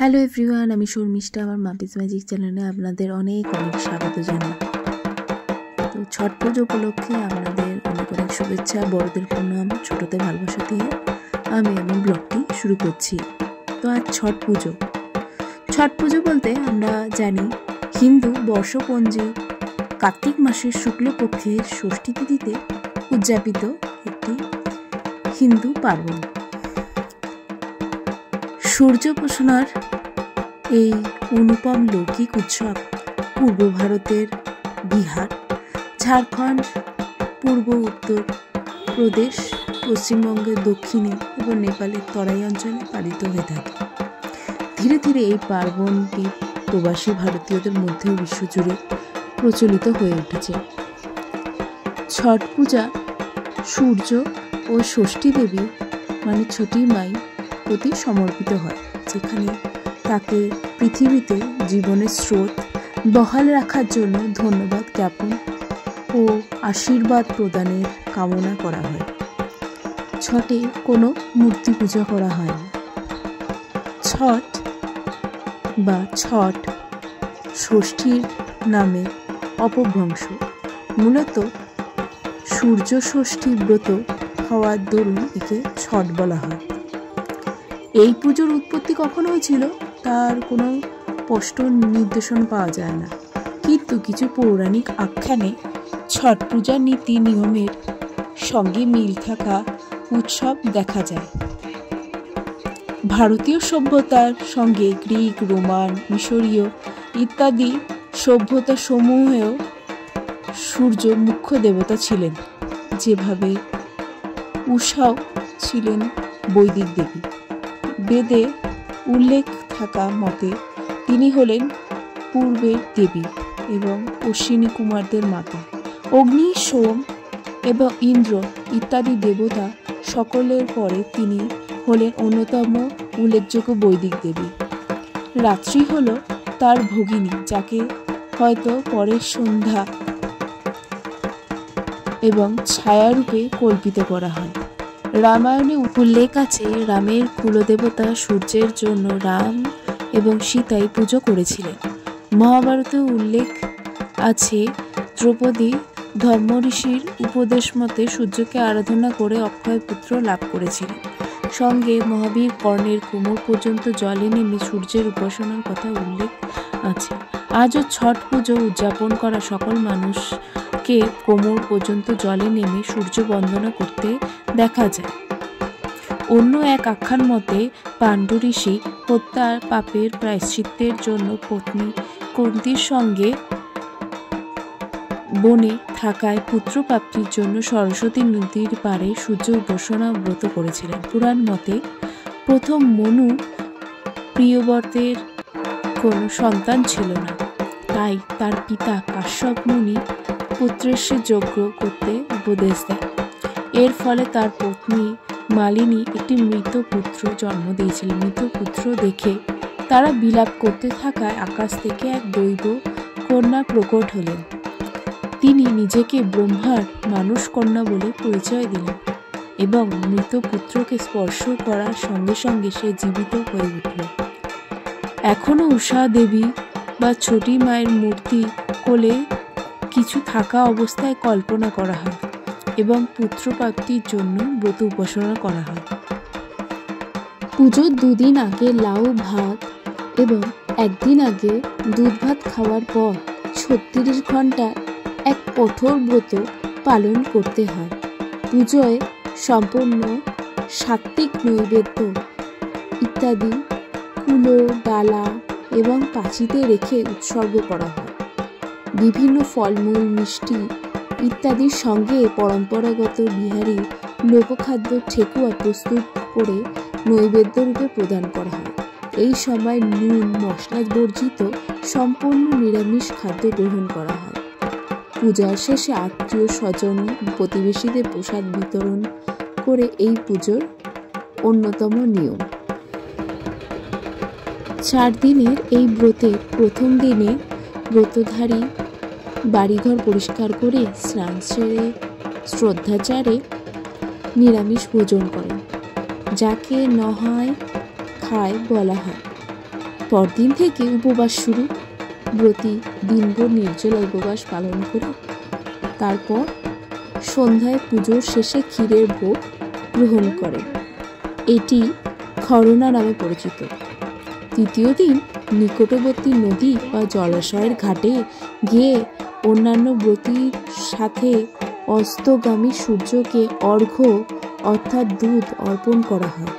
Hello everyone, আমি শর্মিষ্ঠা। আমার মাপিস magic চ্যানেলে আপনাদের অনেক অনেক স্বাগত জানাই। তো ছট পুজো উপলক্ষে আপনাদের অনেক অনেক শুভেচ্ছা, বড়দের প্রণাম, ছোটদের ভালোবাসা দিয়ে আমি আমার ব্লগটি শুরু করছি। তো আজ ছট পুজো। ছট পুজো বলতে আমরা জানি হিন্দু বর্ষপঞ্জি কার্তিক মাসের শুক্লপক্ষের ষষ্ঠী তিথিতে উদযাপিত একটি হিন্দু পার্বণ। সূর্যোপাসনার এই অনুপম লৌকিক উৎসব পূর্ব ভারতের বিহার, ঝাড়খণ্ড, পূর্ব উত্তর প্রদেশ, পশ্চিমবঙ্গের দক্ষিণে এবং নেপালের তরাই অঞ্চলে পালিত হয়ে থাকে। ধীরে ধীরে এই পার্বণটি প্রবাসী ভারতীয়দের মধ্যেও বিশ্বজুড়ে প্রচলিত হয়ে উঠেছে। ছট পূজা সূর্য ও ষষ্ঠী দেবী মানে ছটি মাই প্রতি সমর্পিত হয়, যেখানে তাকে পৃথিবীতে জীবনের স্রোত বহাল রাখার জন্য ধন্যবাদ জ্ঞাপন ও আশীর্বাদ প্রদানের কামনা করা হয়। ছটে কোনো মূর্তি পূজা করা হয় না। ছট বা ছট ষষ্ঠীর নামে অপভ্রংশ। মূলত সূর্য ষষ্ঠী ব্রত হওয়ার দরুন একে ছট বলা হয়। এই পুজোর উৎপত্তি কখন হয়েছিল তার কোনো স্পষ্ট নির্দেশন পাওয়া যায় না, কিন্তু কিছু পৌরাণিক আখ্যানে ছট পূজার নীতি নিয়মের সঙ্গে মিল থাকা উৎসব দেখা যায়। ভারতীয় সভ্যতার সঙ্গে গ্রিক, রোমান, মিশরীয় ইত্যাদি সভ্যতা সমূহেও সূর্য মুখ্য দেবতা ছিলেন, যেভাবে উষাও ছিলেন বৈদিক দেবী। বেদে উল্লেখ থাকা মতে তিনি হলেন পূর্বের দেবী এবং অশ্বিনী কুমারদের মাতা। অগ্নি, সোম এবং ইন্দ্র ইত্যাদি দেবতা সকলের পরে তিনি হলেন অন্যতম উল্লেখযোগ্য বৈদিক দেবী। রাত্রি হল তার ভগিনী, যাকে হয়তো পরের সন্ধ্যা এবং ছায়ারূপে কল্পিত করা হয়। রামায়ণে উল্লেখ আছে রামের কুলদেবতা সূর্যের জন্য রাম এবং সীতাই পুজো করেছিলেন। মহাভারতে উল্লেখ আছে দ্রৌপদী ধর্মঋষির উপদেশ মতে সূর্যকে আরাধনা করে অক্ষয় পুত্র লাভ করেছিলেন। সঙ্গে মহাবীর কর্ণের কোমর পর্যন্ত জলে নেমে সূর্যের উপাসনার কথা উল্লেখ আছে। আজও ছট পুজো উদযাপন করা সকল মানুষকে কোমর পর্যন্ত জলে নেমে সূর্য বন্দনা করতে দেখা যায়। অন্য এক আখ্যান মতে পাণ্ডু ঋষি হত্যার পাপের প্রায়শ্চিত্তের জন্য পত্নী কুন্তীর সঙ্গে বনে থাকায় পুত্র প্রাপ্তির জন্য সরস্বতী নদীর পাড়ে সূর্য উপাসনা ব্রত করেছিলেন। পুরাণ মতে প্রথম মনু প্রিয়ব্রতের কোনো সন্তান ছিল না, তাই তার পিতা কাশ্যপ মুনি পুত্রেশ্বর যজ্ঞ করতে উপদেশ দেন। এর ফলে তার পত্নী মালিনী একটি মৃত পুত্র জন্ম দিয়েছিলেন। মৃত পুত্র দেখে তারা বিলাপ করতে থাকায় আকাশ থেকে এক দৈব কন্যা প্রকট হলেন। তিনি নিজেকে ব্রহ্মার মানুষ কন্যা বলে পরিচয় দিলেন এবং মৃত পুত্রকে স্পর্শ করার সঙ্গে সঙ্গে সে জীবিত হয়ে উঠল। এখনও উষা দেবী বা ছটি মায়ের মূর্তি কোলে কিছু থাকা অবস্থায় কল্পনা করা হয় এবং পুত্র প্রাপ্তির জন্য ব্রত উপাসনা করা হয়। পুজোর দুদিন আগে লাউ ভাত এবং একদিন আগে দুধ ভাত খাওয়ার পর 36 ঘন্টা এক কঠোর ব্রত পালন করতে হয়। পুজোয় সম্পূর্ণ সাত্ত্বিক নৈবেদ্য ইত্যাদি কুলো, ডালা এবং পাঁচিতে রেখে উৎসর্গ করা হয়। বিভিন্ন ফলমূল, মিষ্টি ইত্যাদির সঙ্গে পরম্পরাগত বিহারি লোকখাদ্য ঠেকুয়া প্রস্তুত করে নৈবেদ্য রূপে প্রদান করা হয়। এই সময় নুন মশলা বর্জিত সম্পূর্ণ নিরামিষ খাদ্য গ্রহণ করা হয়। পূজার শেষে আত্মীয় স্বজন প্রতিবেশীদের প্রসাদ বিতরণ করে এই পুজোর অন্যতম নিয়ম। 4 দিনের এই ব্রতের প্রথম দিনে ব্রতধারী বাড়িঘর পরিষ্কার করে স্নান সেরে শ্রদ্ধাচারে নিরামিষ ভোজন করেন, যাকে নহায় খায় বলা হয়। পরদিন থেকে উপবাস শুরু। ব্রতী দিনভর নির্জলা উপবাস পালন করে তারপর সন্ধ্যায় পুজোর শেষে ক্ষীরের ভোগ গ্রহণ করে। এটি খরনা নামে পরিচিত। তৃতীয় দিন নিকটবর্তী নদী বা জলাশয়ের ঘাটে গিয়ে অন্যান্য ব্রতীর সাথে অস্তগামী সূর্যকে অর্ঘ্য অর্থাৎ দুধ অর্পণ করা হয়।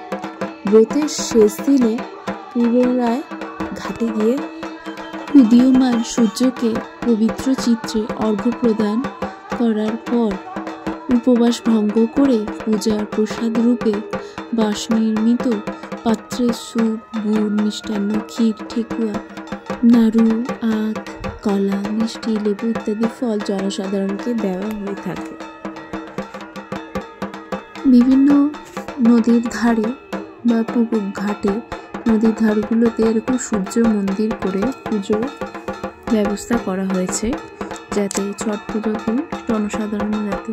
ব্রতের শেষ দিনে পুনরায় ঘাটে গিয়ে উদীয়মান সূর্যকে পবিত্র চিত্রে অর্ঘ্য প্রদান করার পর উপবাস ভঙ্গ করে পূজার প্রসাদ রূপে বাঁশ নির্মিত পাত্রে স্যুপ, গুড়, মিষ্টান্ন, ক্ষীর, ঠেকুয়া, নাড়ু, আখ, কলা, মিষ্টি, লেবু ইত্যাদি ফল জনসাধারণকে দেওয়া হয়ে থাকে। বিভিন্ন নদীর ধারে বা পুকুর ঘাটে, নদীর ধারগুলোতে এরকম সূর্য মন্দির করে পুজোর ব্যবস্থা করা হয়েছে, যাতে ছট পুজোর দিন জনসাধারণ যাতে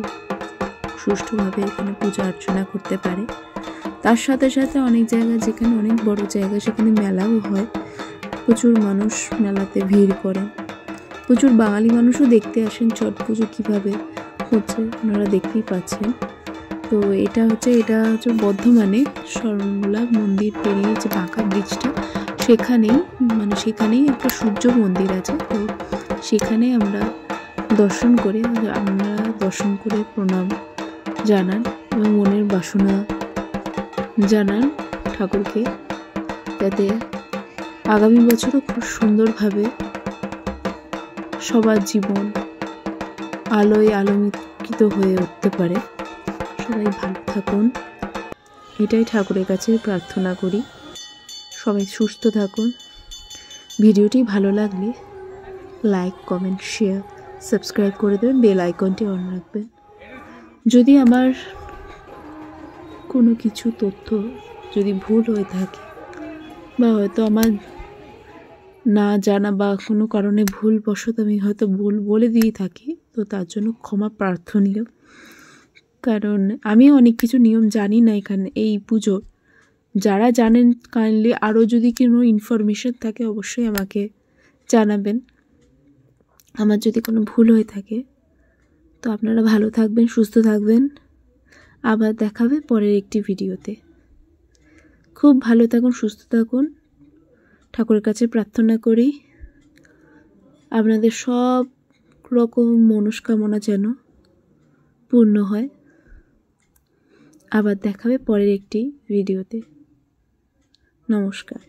সুষ্ঠুভাবে এখানে পূজা অর্চনা করতে পারে। তার সাথে সাথে অনেক জায়গায়, যেখানে অনেক বড় জায়গা, সেখানে মেলাও হয়। প্রচুর মানুষ মেলাতে ভিড় করে। প্রচুর বাঙালি মানুষও দেখতে আসেন ছট পুজো কীভাবে হচ্ছে, ওনারা দেখতেই পাচ্ছেন। তো এটা হচ্ছে বর্ধমানে সরমলা মন্দির পেরিয়ে যে বাঁকা ব্রিজটা, সেখানেই একটা সূর্য মন্দির আছে। তো সেখানে আমরা দর্শন করে প্রণাম জানান এবং মনের বাসনা জানান ঠাকুরকে, যাতে আগামী বছরও খুব সুন্দরভাবে সবার জীবন আলোয় আলোকিত হয়ে উঠতে পারে। সবাই ভালো থাকুন, এটাই ঠাকুরের কাছে প্রার্থনা করি। সবাই সুস্থ থাকুন। ভিডিওটি ভালো লাগলে লাইক, কমেন্ট, শেয়ার, সাবস্ক্রাইব করে দেবেন, বেল আইকনটি অন রাখবেন। যদি আমার কোনো কিছু তথ্য যদি ভুল হয়ে থাকে বা হয়তো আমার না জানা বা কোনো কারণে ভুলবশত আমি হয়তো ভুল বলে দিয়ে থাকি, তো তার জন্য ক্ষমা প্রার্থনীয়। কারণ আমি অনেক কিছু নিয়ম জানি না এখানে এই পুজো। যারা জানেন কাইন্ডলি আরও যদি কোনো ইনফরমেশন থাকে অবশ্যই আমাকে জানাবেন। আমার যদি কোনো ভুল হয়ে থাকে, তো আপনারা ভালো থাকবেন, সুস্থ থাকবেন। আবার দেখাবে পরের একটি ভিডিওতে। খুব ভালো থাকুন, সুস্থ থাকুন। ঠাকুরের কাছে প্রার্থনা করি আপনাদের সব রকম মনস্কামনা যেন পূর্ণ হয়। আবার দেখাবে পরের একটি ভিডিওতে। নমস্কার।